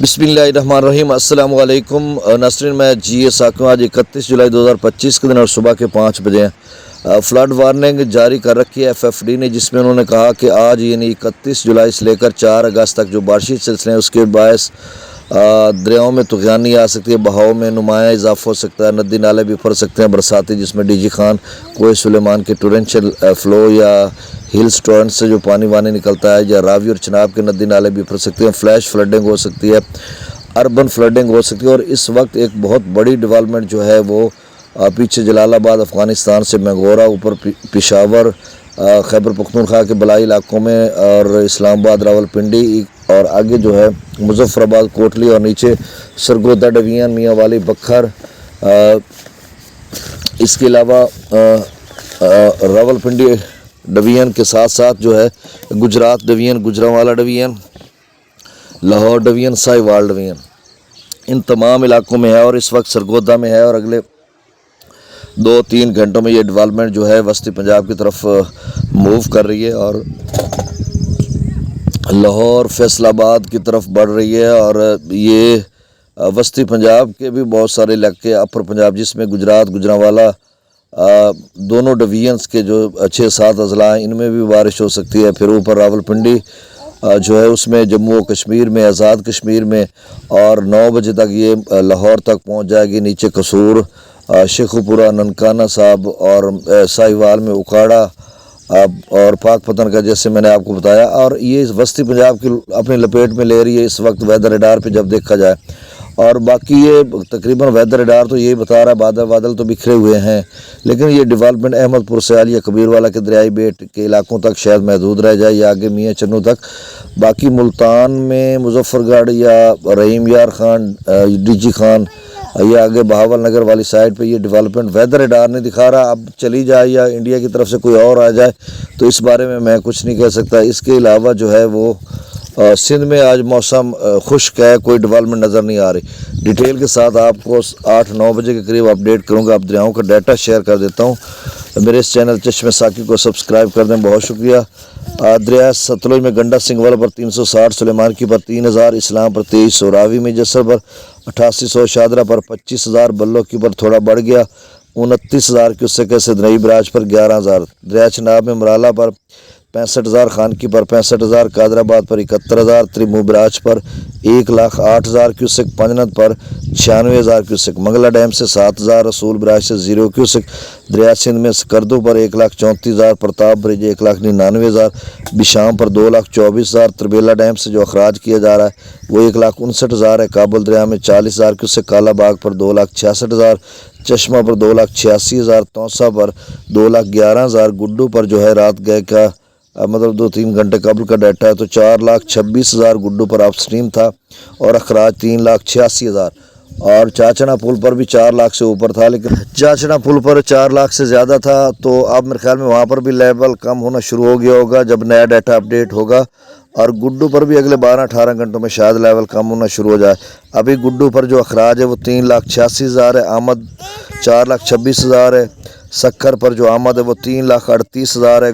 बिस्मिल्लाहिर्रहमानिर्रहीम। अस्सलाम वालेकुम नाज़रीन, मैं जी साकिब। आज 31 जुलाई 2025 के दिन और सुबह के 5 बजे हैं। फ्लड वार्निंग जारी कर रखी है FFD ने, जिसमें उन्होंने कहा कि आज यानी 31 जुलाई से लेकर 4 अगस्त तक जो बारिशी सिलसिले हैं उसके बायस दरियाओं में तुग़यानी आ सकती है, बहाव में नुमाया इजाफा हो सकता है, नदी नाले भी फर सकते हैं बरसाती, जिसमें डीजी खान कोई सुलेमान के टोरेंशियल फ्लो या हिल्स टॉरेंट से जो पानी वानी निकलता है, या रावी और चनाब के नदी नाले भी फर सकते हैं, फ्लैश फ्लडिंग हो सकती है, अर्बन फ्लडिंग हो सकती है। और इस वक्त एक बहुत बड़ी डेवलपमेंट जो है वो पीछे जलालाबाद अफ़गानिस्तान से मैगोरा, ऊपर पिशावर, खैबर पख्तूनख्वा के बलाई इलाकों में, और इस्लामाबाद, रावलपिंडी, और आगे जो है मुजफ्फराबाद, कोटली, और नीचे सरगोदा, डवियन, मियाँ वाली, बखर, इसके अलावा रावलपिंडी डिवीज़न के साथ साथ जो है Gujrat division, Gujranwala division, Lahore division, Sahiwal division, इन तमाम इलाकों में है और इस वक्त सरगोदा में है। और अगले 2-3 घंटों में ये डेवलपमेंट जो है वस्ती पंजाब की तरफ मूव कर रही है और लाहौर, फैसलाबाद की तरफ बढ़ रही है। और ये वस्ती पंजाब के भी बहुत सारे इलाके, अपर पंजाब जिसमें गुजरात, गुजरांवाला, दोनों डिवीजन्स के जो 6-7 अजला हैं, इनमें भी बारिश हो सकती है। फिर ऊपर रावलपिंडी जो है उसमें, जम्मू व कश्मीर में, आज़ाद कश्मीर में, और 9 बजे तक ये लाहौर तक पहुंच जाएगी। नीचे कसूर, शेखुपुरा, ननकाना साहब, और साहिवाल में उकाड़ा और पाक पतन का, जैसे मैंने आपको बताया। और ये वस्ती पंजाब की अपनी लपेट में ले रही है इस वक्त वेदर रडार पे जब देखा जाए। और बाकी ये तकरीबन वेदर रडार तो यही बता रहा है, बादल बादल तो बिखरे हुए हैं, लेकिन ये डेवलपमेंट अहमदपुर से या कबीरवाला के दरियाई बेट के इलाकों तक शायद महदूद रह जाए, या आगे मियाँ चन्नू तक। बाकी मुल्तान में, मुजफ्फरगढ़ या रहीम यार खान, डीजी खान, या आगे बहावल नगर वाली साइड पे ये डेवलपमेंट वेदर रडार नहीं दिखा रहा। अब चली जाए या इंडिया की तरफ से कोई और आ जाए तो इस बारे में मैं कुछ नहीं कह सकता। इसके अलावा जो है वो सिंध में आज मौसम खुश्क है, कोई डेवलपमेंट नज़र नहीं आ रही। डिटेल के साथ आपको 8-9 बजे के करीब अपडेट करूँगा। अब दरियाओं का डाटा शेयर कर देता हूँ। मेरे इस चैनल चश्मे साकी को सब्सक्राइब कर दें, बहुत शुक्रिया। दरिया सतलुज में गंडा सिंगवाला पर 360, सुलेमान की पर 3000, इस्लाम पर 2300, रावी में जसर पर 8800, शादरा पर 25000, बल्लो की पर थोड़ा बढ़ गया 29000 की, उससे कैसे दरई बराज पर 11000, दरिया चनाब में मराला पर 65,000, खान की पर 65,000, कादराबाद पर 71,000, त्रिमू बराज पर 1,08,000 क्यूसेक, पंजनद पर 96,000 क्यूसेक, मंगला डैम से 7,000, रसूल बराज से 0 क्यूसेक, दरिया सिंध में सकरदू पर 1,34,000, प्रताप ब्रिज 1,99,000, बिशाम पर 2,24,000, त्रिबेला डैम से जो अखराज किया जा रहा है वो 1,59,000 है, काबुल दरिया में 40,000 क्यूसेक, कालाबाग पर 2,66,000, चश्मा पर 2,86,000, तौसा पर 2,11,000, गुड्डू पर जो है रात गए का मतलब 2-3 घंटे कबल का डाटा है तो 4,26,000 गुड्डू पर अप स्ट्रीम था, और अखराज 3,86,000। और चाचना पुल पर भी 4 लाख से ऊपर था, लेकिन चाचना पुल पर 4 लाख से ज़्यादा था। तो अब मेरे ख्याल में वहाँ पर भी लेवल कम होना शुरू हो गया होगा जब नया डाटा अपडेट होगा। और गुड्डू पर भी अगले 12-18 घंटों में शायद लेवल कम होना शुरू हो जाए। अभी गुड्डू पर जो अखराज है वो 3,86,000 है, आमद 4,26,000 है, सक्खर पर जो आमद है वो 3,38,000 है,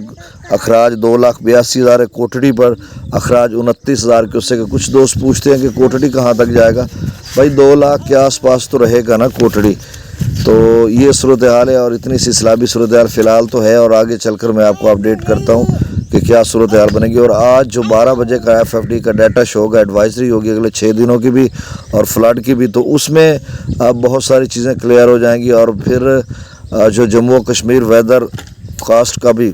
अखराज 2,82,000 है, कोटड़ी पर अखराज 29,000 के। उससे कुछ दोस्त पूछते हैं कि कोटड़ी कहाँ तक जाएगा, भाई 2 लाख के आसपास तो रहेगा ना कोटड़ी। तो ये सूरत हाल है और इतनी सी सैलाबी सूरत हाल फ़िलहाल तो है, और आगे चलकर मैं आपको अपडेट करता हूँ कि क्या सूरत हाल बनेगी। और आज जो 12 बजे का FFD का डाटा शो होगा, एडवाइजरी होगी अगले 6 दिनों की भी और फ्लड की भी, तो उसमें अब बहुत सारी चीज़ें क्लियर हो जाएंगी। और फिर जो जम्मू कश्मीर वेदर कास्ट का भी